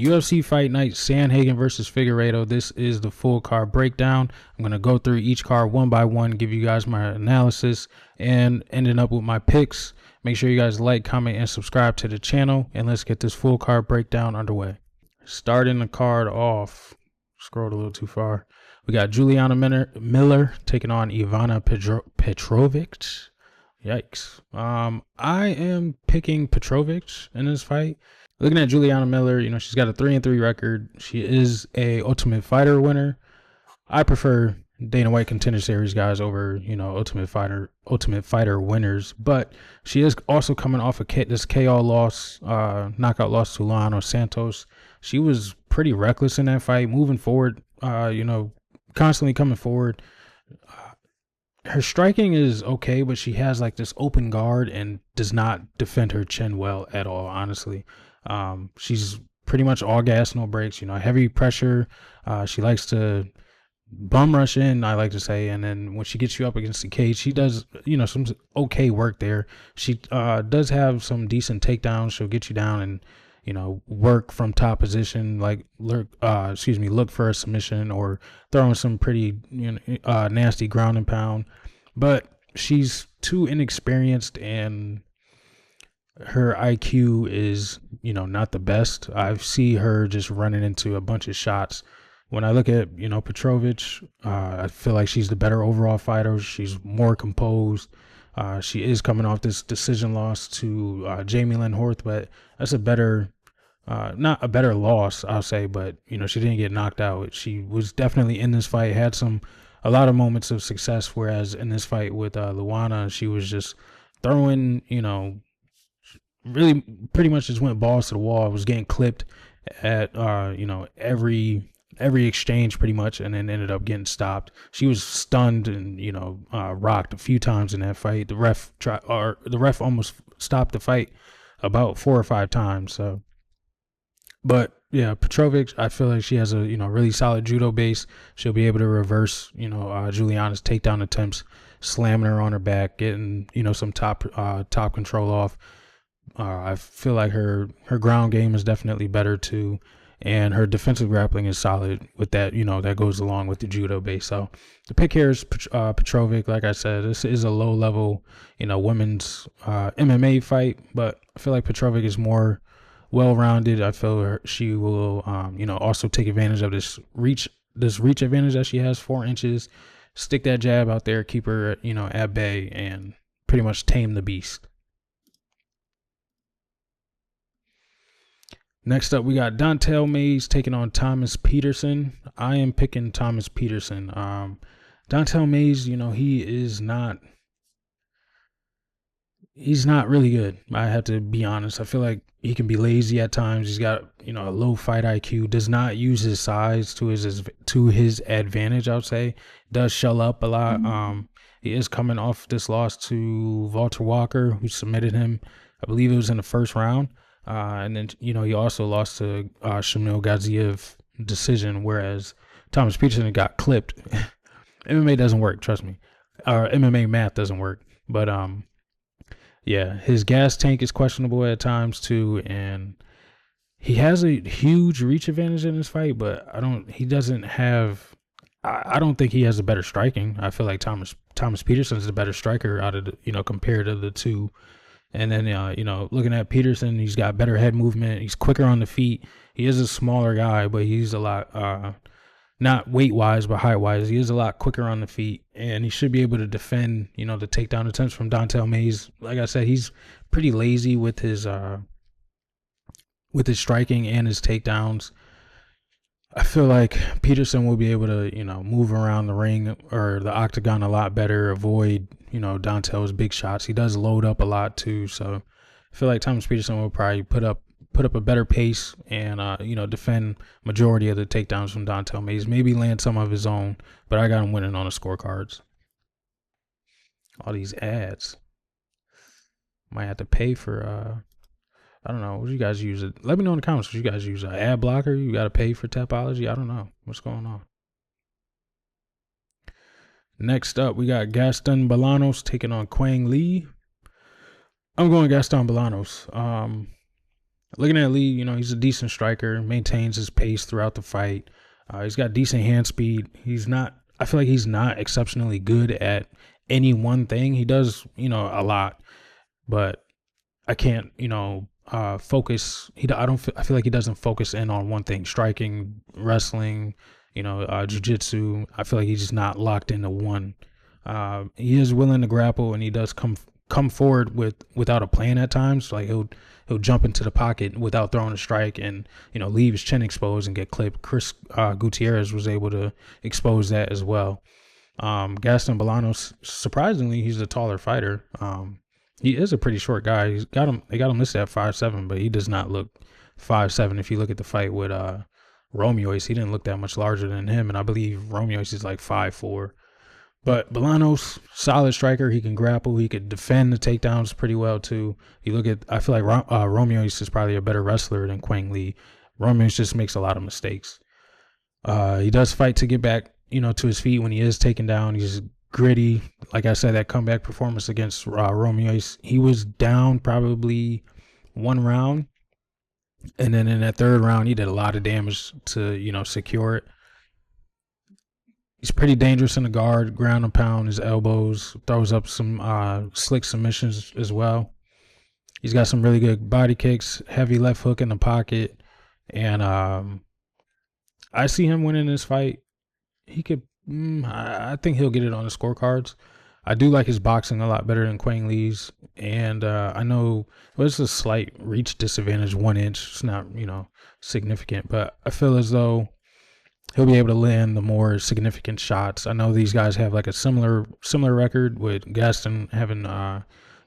UFC Fight Night, Sandhagen versus Figueiredo. This is the full card breakdown. I'm going to go through each card one by one, give you guys my analysis, and ending up with my picks. Make sure you guys like, comment, and subscribe to the channel, and let's get this full card breakdown underway. Starting the card off, scrolled a little too far. We got Juliana Miller taking on Ivana Petrovic. Yikes. I am picking Petrovic in this fight. Looking at Juliana Miller, you know, she's got a 3-3 record. She is a Ultimate Fighter winner. I prefer Dana White Contender Series guys over, you know, Ultimate Fighter winners. But she is also coming off of this KO loss, knockout loss to SANTOS. She was pretty reckless in that fight, moving forward, you know, constantly coming forward. Her striking is okay, but she has like this open guard and does not defend her chin well at all, honestly. She's pretty much all gas, no brakes, you know, heavy pressure. She likes to bum rush in, I like to say, and then when she gets you up against the cage, she does, you know, some okay work there. She does have some decent takedowns. She'll get you down and, you know, work from top position, like look for a submission or throwing some pretty, you know, nasty ground and pound. But she's too inexperienced and her IQ is, you know, not the best. I see her just running into a bunch of shots. When I look at, you know, Petrovic, I feel like she's the better overall fighter. She's more composed. She is coming off this decision loss to Jamie Lynn Horth, but that's a better, not a better loss, I'll say, but, you know, she didn't get knocked out. She was definitely in this fight, had a lot of moments of success, whereas in this fight with Luana, she was just throwing, you know, really pretty much just went balls to the wall. Was getting clipped at, you know, every exchange pretty much, and then ended up getting stopped. She was stunned and, you know, rocked a few times in that fight. The ref almost stopped the fight about 4 or 5 times. So, but yeah, Petrovic, I feel like she has a, you know, really solid judo base. She'll be able to reverse, you know, Juliana's takedown attempts, slamming her on her back, getting, you know, some top control off. I feel like her ground game is definitely better too. And her defensive grappling is solid with that, you know, that goes along with the judo base. So the pick here is Petrovic. Like I said, this is a low level, you know, women's MMA fight, but I feel like Petrovic is more well-rounded. I feel she will, you know, also take advantage of this reach advantage that she has, 4 inches, stick that jab out there, keep her, you know, at bay and pretty much tame the beast. Next up, we got Don'Tale Mayes taking on Thomas Petersen. I am picking Thomas Petersen. Don'Tale Mayes, you know, he's not really good. I have to be honest. I feel like he can be lazy at times. He's got, you know, a low fight IQ, does not use his size to his advantage, I would say. Does shell up a lot. He is coming off this loss to Walter Walker, who submitted him. I believe it was in the first round. And then, you know, he also lost to Shamil Gaziev decision, whereas Thomas Petersen got clipped. MMA doesn't work, trust me. MMA math doesn't work. But yeah, his gas tank is questionable at times too, and he has a huge reach advantage in this fight, but I don't think he has a better striking. I feel like Thomas Petersen is a better striker out of the, you know, compared to the two. And then, you know, looking at Petersen, he's got better head movement. He's quicker on the feet. He is a smaller guy, but he's a lot, not weight-wise, but height-wise. He is a lot quicker on the feet, and he should be able to defend, you know, the takedown attempts from Don'Tale Mayes. Like I said, he's pretty lazy with his striking and his takedowns. I feel like Petersen will be able to, you know, move around the ring or the octagon a lot better, avoid, you know, Don'Tale's big shots. He does load up a lot too, so I feel like Thomas Petersen will probably put up a better pace and, you know, defend majority of the takedowns from Don'Tale Mayes. Maybe land some of his own, but I got him winning on the scorecards. All these ads. Might have to pay for I don't know. What do you guys use? Let me know in the comments. What you guys use? An ad blocker? You got to pay for Tapology? I don't know. What's going on? Next up, we got Gaston Belanos taking on Quang Lee. I'm going Gaston Belanos. Looking at Lee, you know, he's a decent striker, maintains his pace throughout the fight. He's got decent hand speed. He's not, I feel like he's not exceptionally good at any one thing. He does, you know, a lot, but I can't, you know, focus. I feel like he doesn't focus in on one thing: striking, wrestling, you know, jujitsu. I feel like he's just not locked into one. He is willing to grapple, and he does come forward without a plan at times. Like he'll jump into the pocket without throwing a strike, and you know, leave his chin exposed and get clipped. Chris Gutierrez was able to expose that as well. Gaston Belanos, surprisingly, he's a taller fighter. He is a pretty short guy. They got him listed at 5'7", but he does not look 5'7". If you look at the fight with Romeois, he didn't look that much larger than him, and I believe Romeois is like 5'4". But Belanos, solid striker. He can grapple. He could defend the takedowns pretty well too. You look at, I feel like Romeois is probably a better wrestler than Quang Lee. Romeois just makes a lot of mistakes. He does fight to get back, you know, to his feet when he is taken down. He's gritty. Like I said, that comeback performance against Romeois, he was down probably one round, and then in that third round, he did a lot of damage to, you know, secure it. He's pretty dangerous in the guard, ground and pound, his elbows, throws up some slick submissions as well. He's got some really good body kicks, heavy left hook in the pocket, and I see him winning this fight. He could, I think he'll get it on the scorecards. I do like his boxing a lot better than Quang Lee's, and I know it's a slight reach disadvantage, 1 inch. It's not, you know, significant, but I feel as though he'll be able to land the more significant shots. I know these guys have like a similar record, with Gaston having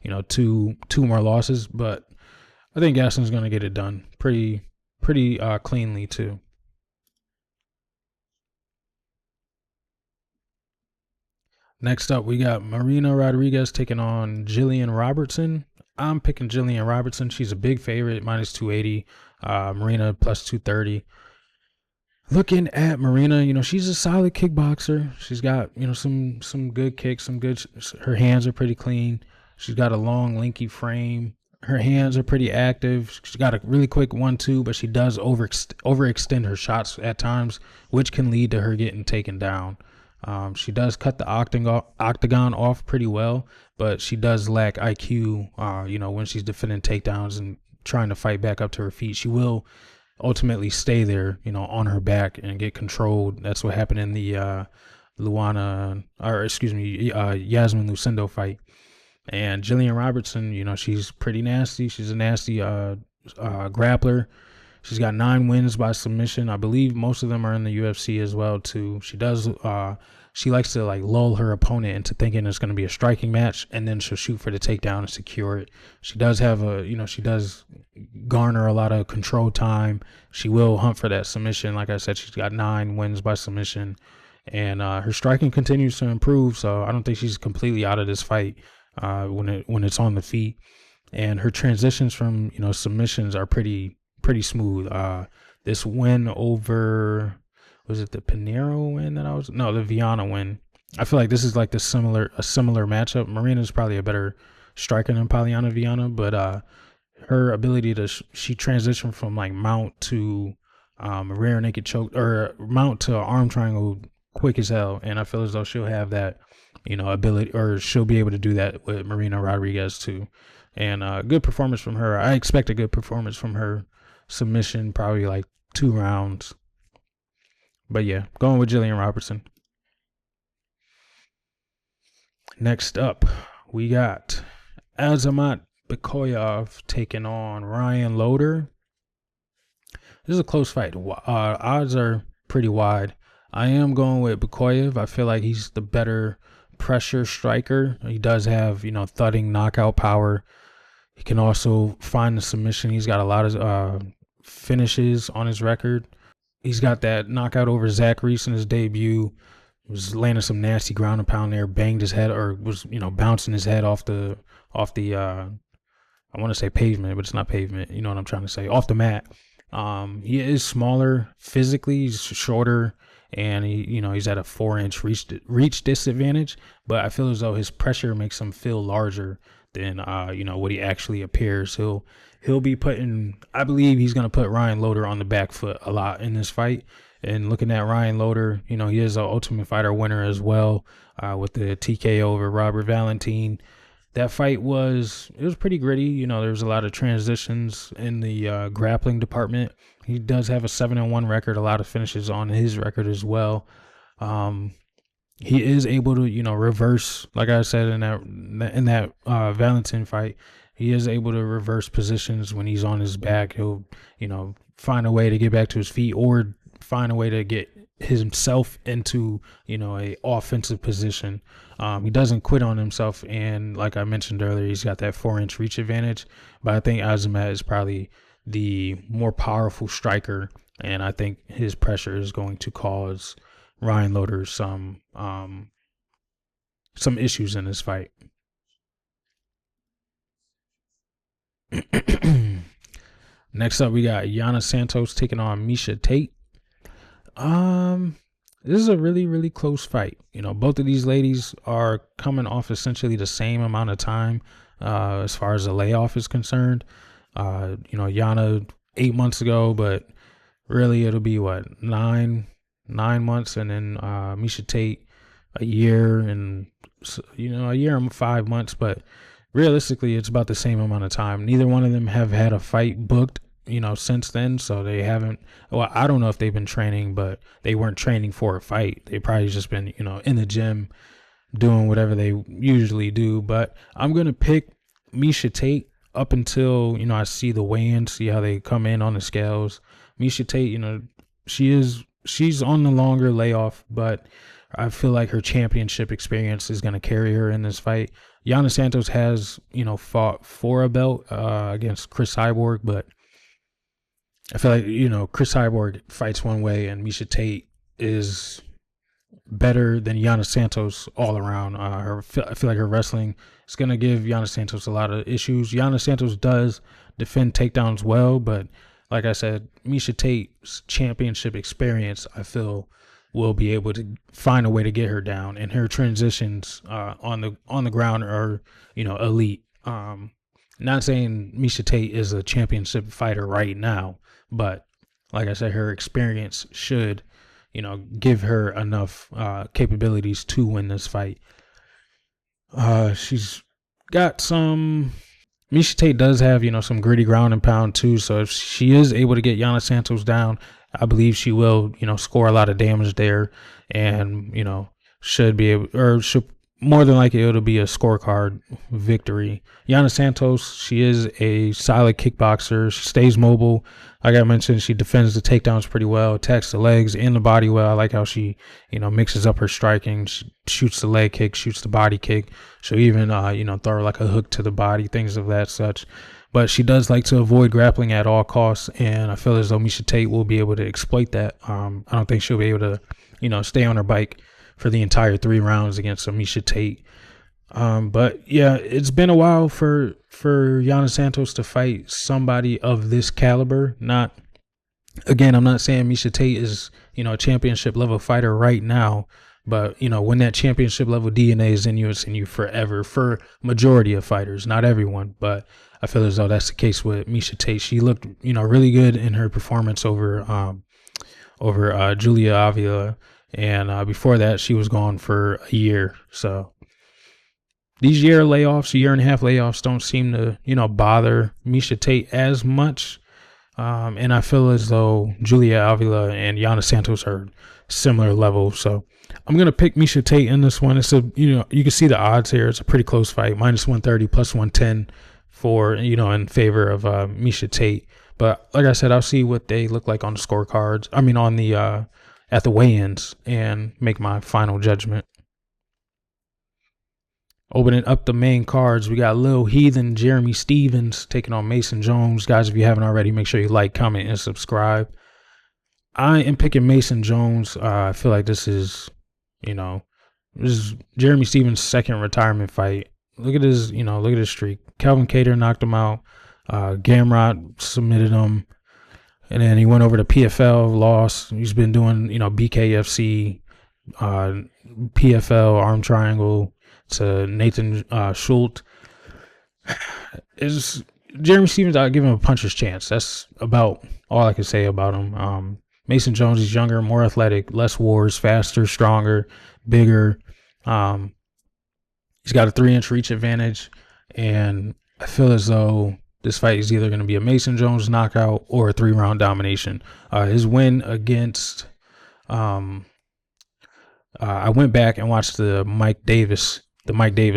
you know, two more losses, but I think Gaston's going to get it done pretty cleanly too. Next up, we got Marina Rodriguez taking on Jillian Robertson. I'm picking Jillian Robertson. She's a big favorite, minus 280. Marina plus 230. Looking at Marina, you know, she's a solid kickboxer. She's got, you know, some good kicks, her hands are pretty clean. She's got a long, lanky frame. Her hands are pretty active. She's got a really quick 1-2, but she does overextend her shots at times, which can lead to her getting taken down. She does cut the octagon off pretty well, but she does lack IQ, you know, when she's defending takedowns and trying to fight back up to her feet. She will ultimately stay there, you know, on her back and get controlled. That's what happened in the Yasmin Lucindo fight. And Jillian Robertson, you know, she's pretty nasty. She's a nasty grappler. She's got 9 wins by submission. I believe most of them are in the UFC as well too. She does she likes to like lull her opponent into thinking it's going to be a striking match, and then she'll shoot for the takedown and secure it. She does have she does garner a lot of control time. She will hunt for that submission. Like I said, she's got 9 wins by submission, and her striking continues to improve. So I don't think she's completely out of this fight when it's on the feet. And her transitions from, you know, submissions are pretty smooth. This win over, was it the Pinheiro win the Viana win? I feel like this is like a similar matchup. Marina's probably a better striker than Polyana Viana, but her ability to she transitioned from like mount to rear naked choke, or mount to arm triangle quick as hell, and I feel as though she'll have that, you know, ability, or she'll be able to do that with Marina Rodriguez too. And good performance from her. I expect a good performance from her. Submission, probably like 2 rounds. But yeah, going with Jillian Robertson. Next up, we got Azamat BEKOEV taking on Ryan LODER. This is a close fight. Odds are pretty wide. I am going with BEKOEV. I feel like he's the better pressure striker. He does have, you know, thudding knockout power. He can also find the submission. He's got a lot of finishes on his record. He's got that knockout over Zach Reese in his debut. Was landing some nasty ground and pound there. Banged his head, or was, you know, bouncing his head off the I want to say pavement, but it's not pavement. You know what I'm trying to say? Off the mat. He is smaller physically. He's shorter, and he's at a 4-inch reach disadvantage. But I feel as though his pressure makes him feel larger than what he actually appears. He'll be putting, I believe he's going to put Ryan Loder on the back foot a lot in this fight. And looking at Ryan Loder, he is an Ultimate Fighter winner as well, with the TKO over Robert Valentin. That fight was pretty gritty. There was a lot of transitions in the grappling department. He does have a 7-1 record, a lot of finishes on his record as well. He is able to, reverse, like I said in that Valentin fight, he is able to reverse positions when he's on his back. He'll, find a way to get back to his feet or find a way to get himself into, a offensive position. He doesn't quit on himself. And like I mentioned earlier, he's got that 4-inch reach advantage. But I think Azamat is probably the more powerful striker. And I think his pressure is going to cause Ryan Loder some issues in this fight. Next up, we got Yana Santos taking on Miesha Tate. This is a really, really close fight. Both of these ladies are coming off essentially the same amount of time as far as the layoff is concerned. Yana 8 months ago, but really it'll be what, nine months, and then Miesha Tate a year and a year and 5 months. But realistically, it's about the same amount of time. Neither one of them have had a fight booked since then, so they haven't. Well, I don't know if they've been training, but they weren't training for a fight. They probably just been in the gym doing whatever they usually do. But I'm gonna pick Miesha Tate up until I see the weigh-in, see how they come in on the scales. Miesha Tate, she's on the longer layoff, but I feel like her championship experience is gonna carry her in this fight. Yana Santos has fought for a belt against Chris Cyborg, but I feel like, Chris Cyborg fights one way and Miesha Tate is better than Yana Santos all around. I feel like her wrestling is going to give Yana Santos a lot of issues. Yana Santos does defend takedowns well, but like I said, Miesha Tate's championship experience, I feel, will be able to find a way to get her down, and her transitions on the ground are, elite. Not saying Miesha Tate is a championship fighter right now, but like I said, her experience should, give her enough capabilities to win this fight. She's got some. Miesha Tate does have, some gritty ground and pound too. So if she is able to get Yana Santos down, I believe she will, score a lot of damage there, and should be able, or should more than likely it'll be a scorecard victory. Yana Santos, she is a solid kickboxer. She stays mobile. Like I mentioned, she defends the takedowns pretty well, attacks the legs and the body well. I like how she, mixes up her striking. She shoots the leg kick, shoots the body kick. She'll even, throw like a hook to the body, things of that such. But she does like to avoid grappling at all costs, and I feel as though Miesha Tate will be able to exploit that. I don't think she'll be able to, stay on her bike for the entire 3 rounds against Miesha Tate. But yeah, it's been a while for Yana Santos to fight somebody of this caliber. I'm not saying Miesha Tate is, a championship level fighter right now, but when that championship level DNA is in you, it's in you forever for majority of fighters, not everyone. But I feel as though that's the case with Miesha Tate. She looked, really good in her performance over Julia Avila. And before that, she was gone for a year. So these year and a half layoffs don't seem to, bother Miesha Tate as much. And I feel as though Julia Avila and Yana Santos are similar levels. So I'm going to pick Miesha Tate in this one. It's you can see the odds here. It's a pretty close fight, -130, +110 for, in favor of Miesha Tate. But like I said, I'll see what they look like on the scorecards. I mean, on the, at the weigh-ins, and make my final judgment. Opening up the main cards, we got Lil Heathen, Jeremy Stevens taking on Mason Jones. Guys, if you haven't already, make sure you like, comment, and subscribe. I am picking Mason Jones. I feel like this is, this is Jeremy Stevens' second retirement fight. Look at his, look at his streak. Calvin Kattar knocked him out. Gamrot submitted him. And then he went over to PFL, lost. He's been doing, BKFC, PFL, arm triangle to Nathan Schultz. Is Jeremy Stevens, I'll give him a puncher's chance. That's about all I can say about him. Mason Jones is younger, more athletic, less wars, faster, stronger, bigger. Um, he's got a 3-inch reach advantage, and I feel as though this fight is either going to be a Mason Jones knockout or a 3-round domination. His win against, I went back and watched the Mike Davis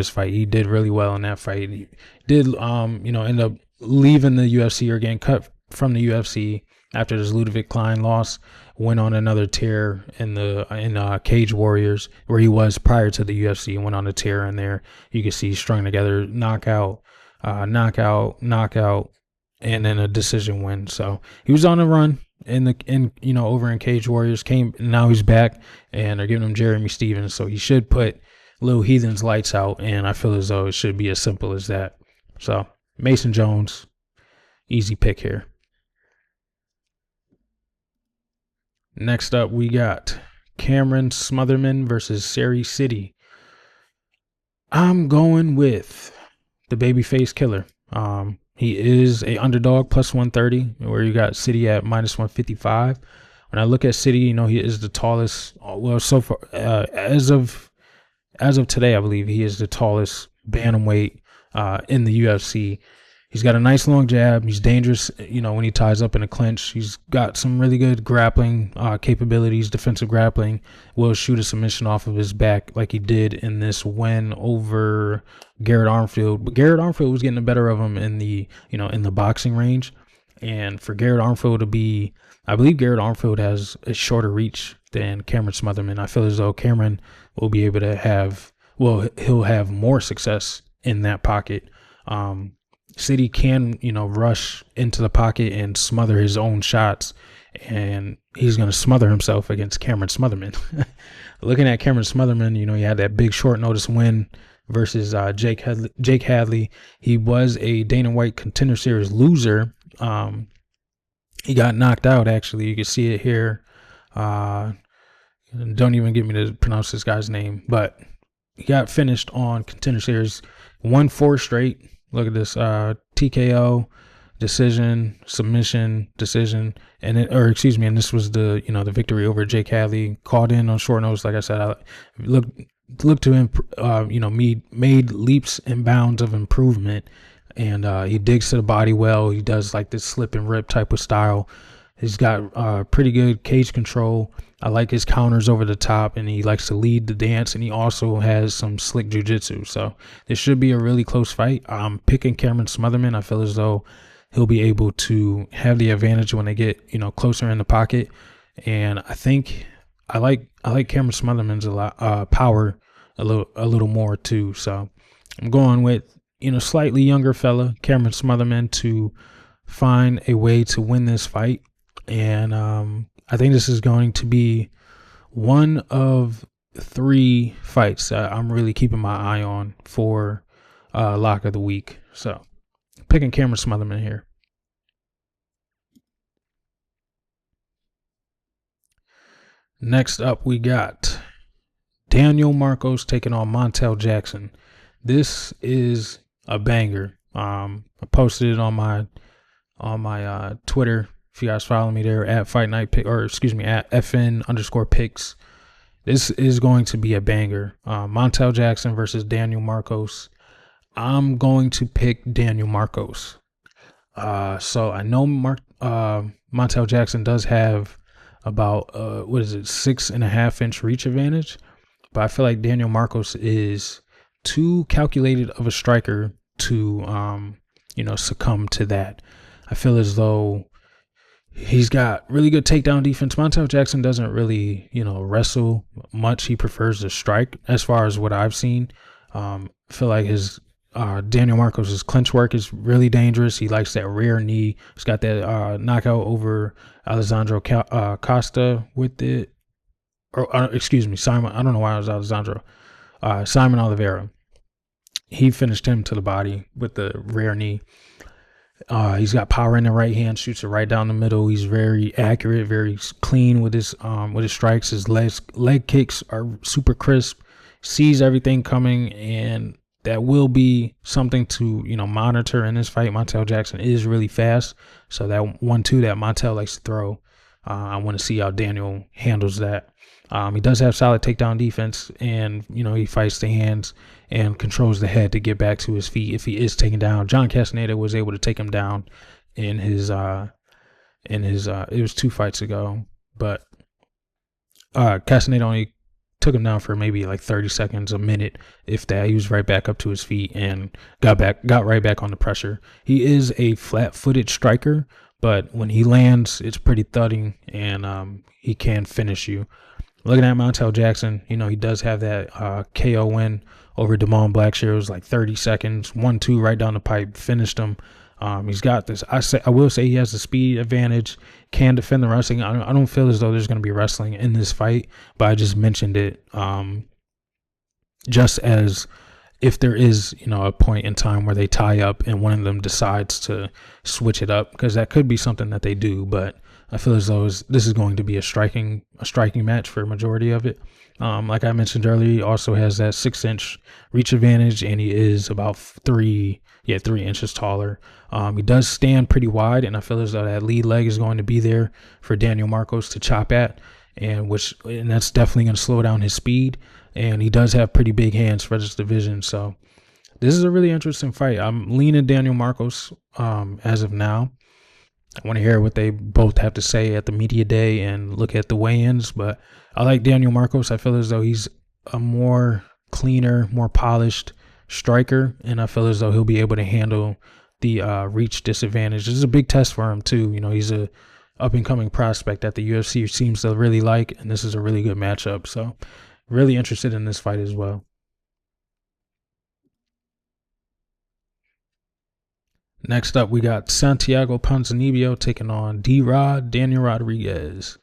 fight. He did really well in that fight. He did, end up leaving the UFC or getting cut from the UFC after this Ludovic Klein loss. Went on another tear in Cage Warriors, where he was prior to the UFC, and went on a tear in there. You can see strung together knockout, knockout, and then a decision win. So he was on a run over in Cage Warriors. Now he's back, and they're giving him Jeremy Stevens, so he should put Lil Heathen's lights out, and I feel as though it should be as simple as that. So Mason Jones, easy pick here. Next up, we got Cameron Smotherman versus SIDEY. I'm going with the babyface killer. He is a underdog, plus 130, where you got SIDEY at minus 155. When I look at SIDEY, he is the tallest. Well, so far, as of today, I believe he is the tallest bantamweight in the UFC. He's got a nice long jab. He's dangerous, when he ties up in a clinch. He's got some really good grappling capabilities, defensive grappling. Will shoot a submission off of his back like he did in this win over Garrett Armfield. But Garrett Armfield was getting the better of him in the boxing range. And for Garrett Armfield to be, I believe Garrett Armfield has a shorter reach than Cameron Smotherman. I feel as though Cameron will be able to he'll have more success in that pocket. SIDEY can, rush into the pocket and smother his own shots, and he's going to smother himself against Cameron Smotherman. Looking at Cameron Smotherman, he had that big short notice win versus Jake Hadley. He was a Dana White Contender Series loser. He got knocked out, actually. You can see it here. Don't even get me to pronounce this guy's name, but he got finished on Contender Series, won 4 straight. Look at this, TKO, decision, submission, decision, and this was the the victory over Jake Hadley. Called in on short notice, like I said. I look to him, made leaps and bounds of improvement, and he digs to the body well. He does like this slip and rip type of style. He's got pretty good cage control. I like his counters over the top, and he likes to lead the dance, and he also has some slick jiu-jitsu. So this should be a really close fight. I'm picking Cameron Smotherman. I feel as though he'll be able to have the advantage when they get, closer in the pocket. And I think I like Cameron Smotherman's power a little more too. So I'm going with, slightly younger fella, Cameron Smotherman, to find a way to win this fight. And I think this is going to be one of 3 fights that I'm really keeping my eye on for lock of the week. So picking Cameron Smotherman here. Next up, we got Daniel Marcos taking on Montel Jackson. This is a banger. I posted it on my Twitter. If you guys follow me there at Fight Night Pick, or excuse me, at FN_picks. This is going to be a banger. Montel Jackson versus Daniel Marcos. I'm going to pick Daniel Marcos. So I know Montel Jackson does have about 6.5-inch reach advantage, but I feel like Daniel Marcos is too calculated of a striker to succumb to that. I feel as though he's got really good takedown defense. Montel Jackson doesn't really, wrestle much. He prefers to strike, as far as what I've seen. I feel like his Daniel Marcos' clinch work is really dangerous. He likes that rear knee. He's got that knockout over Alessandro Costa with it. Simon. I don't know why it was Alessandro. Simon Oliveira. He finished him to the body with the rear knee. He's got power in the right hand, shoots it right down the middle. He's very accurate, very clean with his strikes. His leg kicks are super crisp, sees everything coming, and that will be something to, you know, monitor in this fight. Montel Jackson is really fast, so that 1-2 that Montel likes to throw, I want to see how Daniel handles that. He does have solid takedown defense, and, you know, he fights the hands and controls the head to get back to his feet if he is taken down. John Castaneda was able to take him down in his it was 2 fights ago, but Castaneda only took him down for maybe like 30 seconds, a minute, if that. He was right back up to his feet and got right back on the pressure. He is a flat-footed striker, but when he lands, it's pretty thudding, and he can finish you. Looking at Montel Jackson, you know, he does have that KO win over Damon Blackshear. It was like 30 seconds, 1-2 right down the pipe, finished him. He's got this. I will say he has the speed advantage, can defend the wrestling. I don't feel as though there's going to be wrestling in this fight, but I just mentioned it just as if there is, you know, a point in time where they tie up and one of them decides to switch it up, because that could be something that they do. But I feel as though this is going to be a striking match for a majority of it. Like I mentioned earlier, he also has that 6-inch reach advantage, and he is about 3 inches taller. He does stand pretty wide, and I feel as though that lead leg is going to be there for Daniel Marcos to chop at, and that's definitely going to slow down his speed. And he does have pretty big hands for this division, so this is a really interesting fight. I'm leaning Daniel Marcos as of now. I want to hear what they both have to say at the media day and look at the weigh-ins, but I like Daniel Marcos. I feel as though he's a more cleaner, more polished striker, and I feel as though he'll be able to handle the reach disadvantage. This is a big test for him too. You know, he's a up-and-coming prospect that the UFC seems to really like, and this is a really good matchup. So really interested in this fight as well. Next up, we got Santiago Ponzinibbio taking on DROD, Daniel Rodriguez.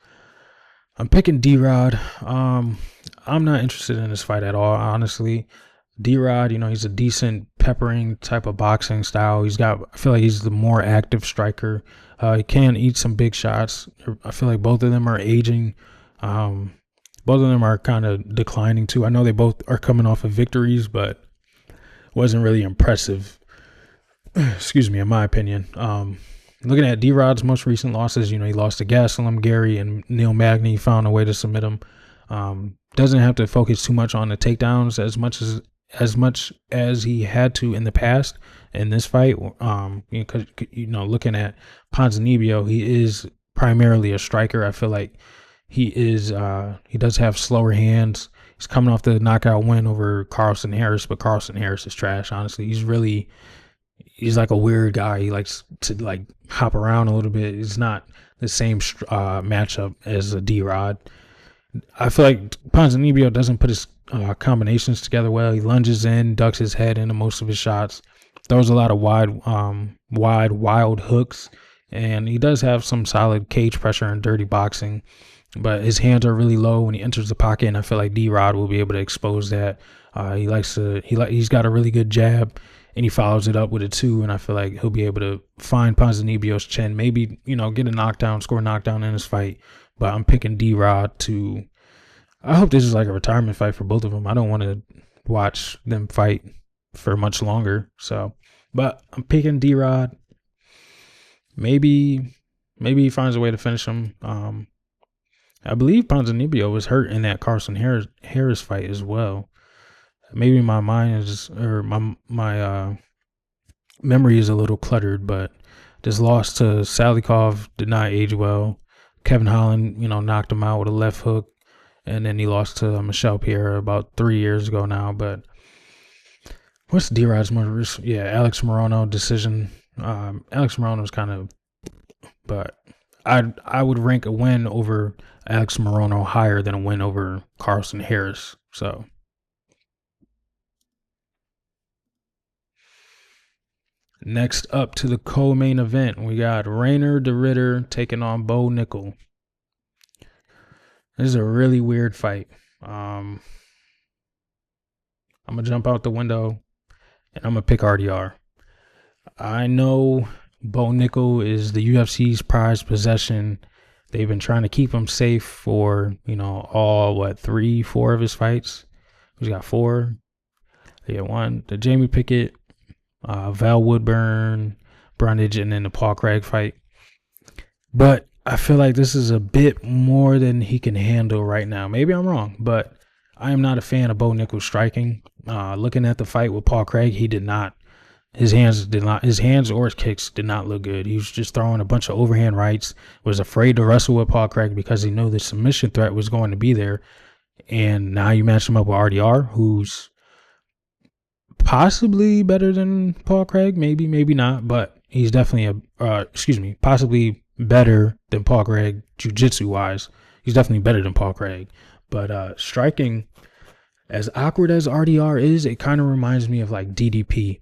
I'm picking DROD. I'm not interested in this fight at all, honestly. DROD, you know, he's a decent peppering type of boxing style. I feel like he's the more active striker. He can eat some big shots. I feel like both of them are aging. Both of them are kind of declining too. I know they both are coming off of victories, but wasn't really impressive. Excuse me, in my opinion. Looking at D-Rod's most recent losses, you know, he lost to Gastelum, Gary, and Neil Magny. Found a way to submit him. Doesn't have to focus too much on the takedowns as much as he had to in the past in this fight. Because, you know, looking at Ponzinibbio, he is primarily a striker. I feel like he does have slower hands. He's coming off the knockout win over Carlson Harris, but Carlson Harris is trash, honestly. He's like a weird guy. He likes to like hop around a little bit. It's not the same matchup as a D-Rod. I feel like Ponzinibbio doesn't put his combinations together well. He lunges in, ducks his head into most of his shots, throws a lot of wild hooks, and he does have some solid cage pressure and dirty boxing, but his hands are really low when he enters the pocket, and I feel like D-Rod will be able to expose that. He's got a really good jab, and he follows it up with a 2, and I feel like he'll be able to find Ponzinibbio's chin, maybe, you know, get a knockdown, score a knockdown in this fight. But I'm picking D-Rod to. I hope this is like a retirement fight for both of them. I don't want to watch them fight for much longer. So, but I'm picking D-Rod. Maybe he finds a way to finish him. I believe Ponzinibbio was hurt in that Carlson Harris fight as well. Maybe my mind is, or my memory is a little cluttered, but this loss to Salikov did not age well. Kevin Holland, you know, knocked him out with a left hook, and then he lost to Michelle Pierre about 3 years ago now. But what's D-Rod's most? Yeah, Alex Morono decision. Alex Morono's kind of, but I would rank a win over Alex Morono higher than a win over Carlson Harris. So. Next up to the co-main event, we got Rainer de Ridder taking on Bo Nickel. This is a really weird fight. I'm going to jump out the window, and I'm going to pick RDR. I know Bo Nickel is the UFC's prized possession. They've been trying to keep him safe for, you know, all, 3-4 of his fights. He's got 4. Yeah, the Jamie Pickett, Val Woodburn, Brundage, and then the Paul Craig fight. But I feel like this is a bit more than he can handle right now. Maybe I'm wrong, but I am not a fan of Bo Nickel striking. Looking at the fight with Paul Craig, he did not. His hands or his kicks did not look good. He was just throwing a bunch of overhand rights. Was afraid to wrestle with Paul Craig because he knew the submission threat was going to be there. And now you match him up with RDR, who's possibly better than Paul Craig. Maybe not, but he's definitely possibly better than Paul Craig jiu-jitsu wise. He's definitely better than Paul Craig. But striking, as awkward as RDR is, it kind of reminds me of like DDP.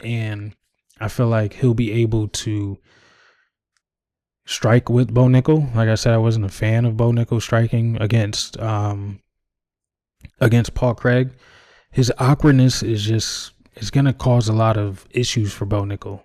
And I feel like he'll be able to strike with Bo Nickel. Like I said, I wasn't a fan of Bo Nickel striking against Paul Craig. His awkwardness is going to cause a lot of issues for Bo Nickel.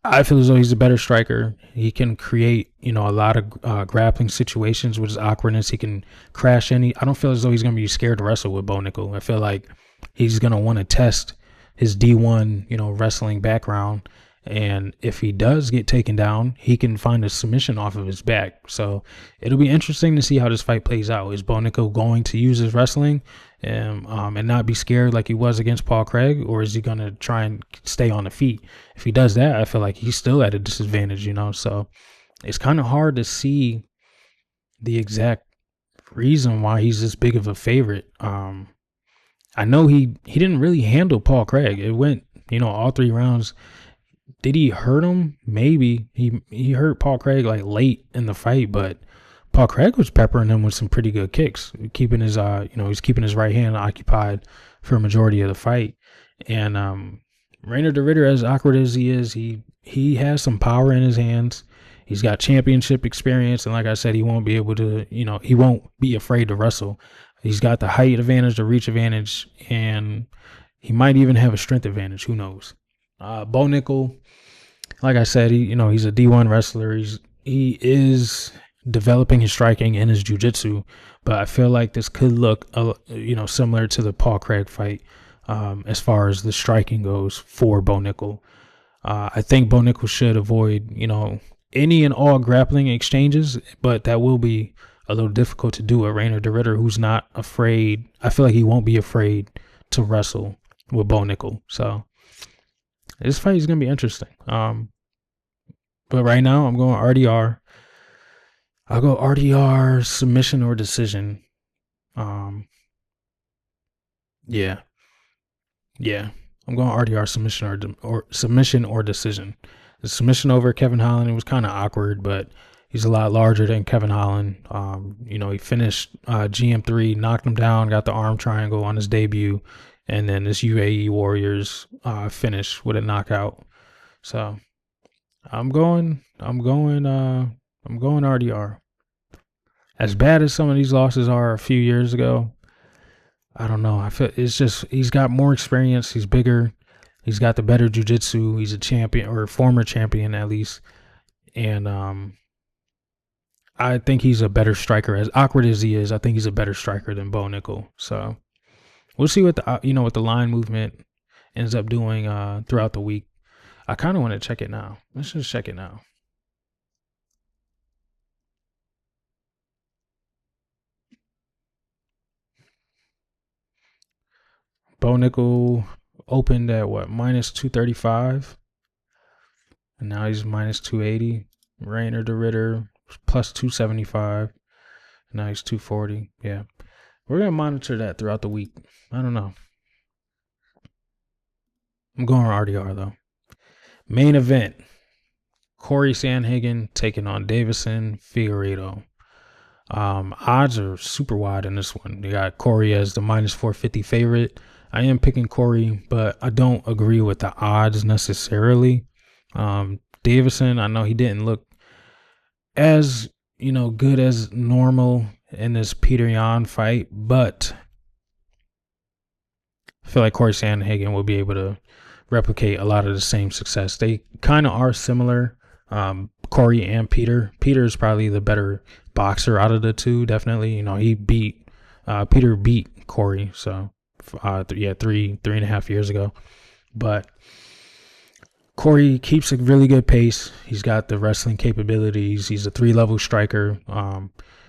I feel as though he's a better striker. He can create, a lot of grappling situations with his awkwardness. He can crash any. I don't feel as though he's going to be scared to wrestle with Bo Nickel. I feel like he's going to want to test his D1, wrestling background. And if he does get taken down, he can find a submission off of his back. So it'll be interesting to see how this fight plays out. Is Bo Nickel going to use his wrestling and not be scared like he was against Paul Craig, or is he going to try and stay on the feet? If he does that, I feel like he's still at a disadvantage, So it's kind of hard to see the exact reason why he's this big of a favorite. I know he didn't really handle Paul Craig. It went, all 3 rounds. Did he hurt him? Maybe. He hurt Paul Craig like late in the fight, but Paul Craig was peppering him with some pretty good kicks, keeping his he's keeping his right hand occupied for a majority of the fight. And Reinier de Ridder, as awkward as he is, he has some power in his hands. He's got championship experience, and like I said, he won't be able to, he won't be afraid to wrestle. He's got the height advantage, the reach advantage, and he might even have a strength advantage. Who knows? Bo Nickel, like I said, he's a D1 wrestler. He is developing his striking and his jiu-jitsu, but I feel like this could look, similar to the Paul Craig fight as far as the striking goes for Bo Nickel. I think Bo Nickel should avoid, any and all grappling exchanges, but that will be a little difficult to do with Reinier de Ridder, who's not afraid. I feel like he won't be afraid to wrestle with Bo Nickel. So this fight is going to be interesting. But right now I'm going RDR. I'll go RDR submission or decision. Yeah. I'm going RDR submission or decision. The submission over Kevin Holland, it was kind of awkward, but he's a lot larger than Kevin Holland. He finished GM3, knocked him down, got the arm triangle on his debut, and then this UAE Warriors finish with a knockout. So I'm going RDR. As bad as some of these losses are a few years ago, I don't know. I feel it's just he's got more experience. He's bigger. He's got the better jiu-jitsu. He's a champion, or a former champion at least. And I think he's a better striker. As awkward as he is, I think he's a better striker than Bo Nickel. So we'll see what what the line movement ends up doing throughout the week. I kind of want to check it now. Let's just check it now. Bo Nickel opened at what, -235, and now he's -280. Reinier de Ridder +275, and now he's 240. Yeah, we're gonna monitor that throughout the week. I don't know. I'm going RDR though. Main event: Corey Sandhagen taking on Deiveson Figueiredo. Odds are super wide in this one. They got Corey as the -450 favorite. I am picking Corey, but I don't agree with the odds necessarily. Deiveson, I know he didn't look as, good as normal in this Peter Yan fight, but I feel like Corey Sandhagen will be able to replicate a lot of the same success. They kind of are similar, Corey and Peter. Peter is probably the better boxer out of the two, definitely. Peter beat Corey, so three and a half years ago. But Corey keeps a really good pace. He's got the wrestling capabilities. He's a 3-level striker.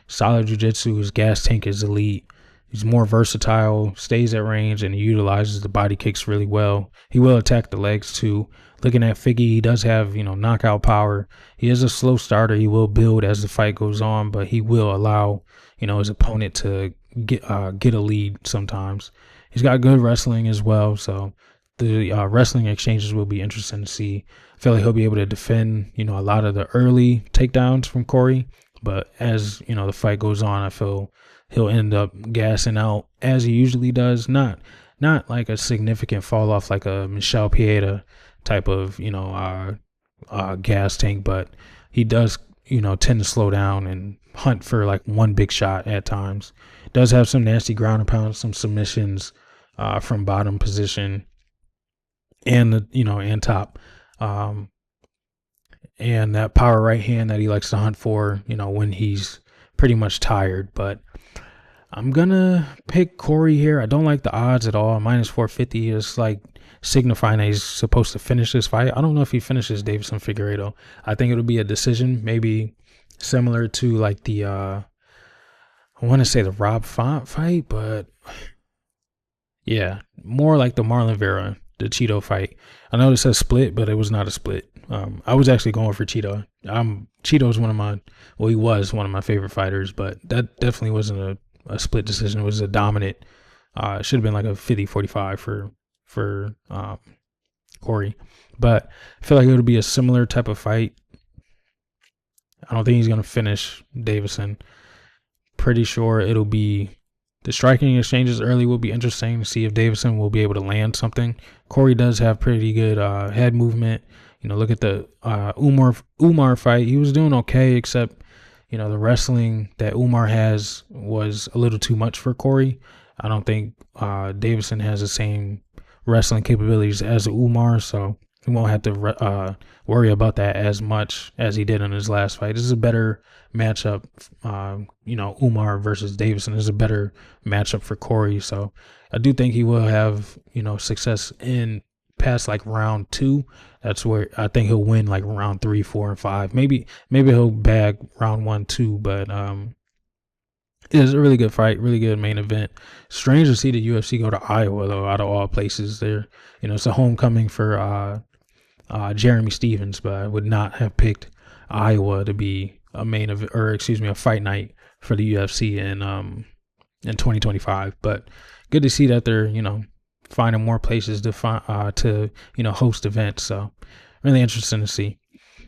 Solid jiu-jitsu. His gas tank is elite. He's more versatile, stays at range, and he utilizes the body kicks really well. He will attack the legs too. Looking at Figgy, he does have, knockout power. He is a slow starter. He will build as the fight goes on, but he will allow, his opponent to get a lead sometimes. He's got good wrestling as well, so the wrestling exchanges will be interesting to see. I feel like he'll be able to defend, a lot of the early takedowns from Corey, but as, the fight goes on, I feel he'll end up gassing out as he usually does. Not like a significant fall off like a Michel Pieta type of, gas tank, but he does, tend to slow down and hunt for like one big shot at times. Does have some nasty ground and pound, some submissions from bottom position and and top. And that power right hand that he likes to hunt for, when he's pretty much tired. But I'm gonna pick Corey here. I don't like the odds at all. -450 is like signifying that he's supposed to finish this fight. I don't know if he finishes Deiveson Figueiredo. I think it'll be a decision, maybe similar to like the I want to say the Rob Font fight, but yeah, more like the Marlon Vera, the Cheeto fight. I know it says split, but it was not a split. I was actually going for Cheeto. Cheeto's he was one of my favorite fighters, but that definitely wasn't a split decision. It was a dominant. It should have been like a 50-45 for Corey, but I feel like it'll be a similar type of fight. I don't think he's gonna finish Deiveson. Pretty sure it'll be the striking exchanges early will be interesting to see if Deiveson will be able to land something. Corey does have pretty good head movement. Look at the Umar fight. He was doing okay, except the wrestling that Umar has was a little too much for Corey. I don't think Deiveson has the same wrestling capabilities as Umar, so he won't have to worry about that as much as he did in his last fight. This is a better matchup. Umar versus Deiveson is a better matchup for Corey, so I do think he will have success in past like round 2. That's where I think he'll win like round 3, 4, and 5. Maybe he'll bag round 1, 2, but it's a really good fight, really good main event. Strange to see the UFC go to Iowa though, out of all places. There, it's a homecoming for Jeremy Stevens, but I would not have picked Iowa to be a a fight night for the UFC in 2025. But good to see that they're finding more places to host events. So really interesting to see.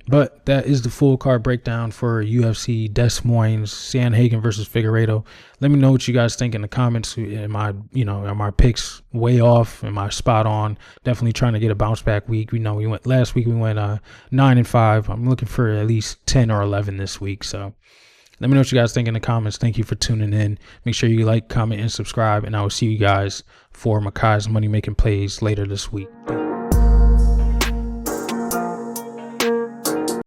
But that is the full card breakdown for UFC Des Moines, Sandhagen versus Figueiredo. Let me know what you guys think in the comments. Am I picks way off? Am I spot on? Definitely trying to get a bounce back week. Last week we went 9-5. I'm looking for at least 10 or 11 this week. So let me know what you guys think in the comments. Thank you for tuning in. Make sure you like, comment, and subscribe. And I will see you guys for Makai's Money Making Plays later this week.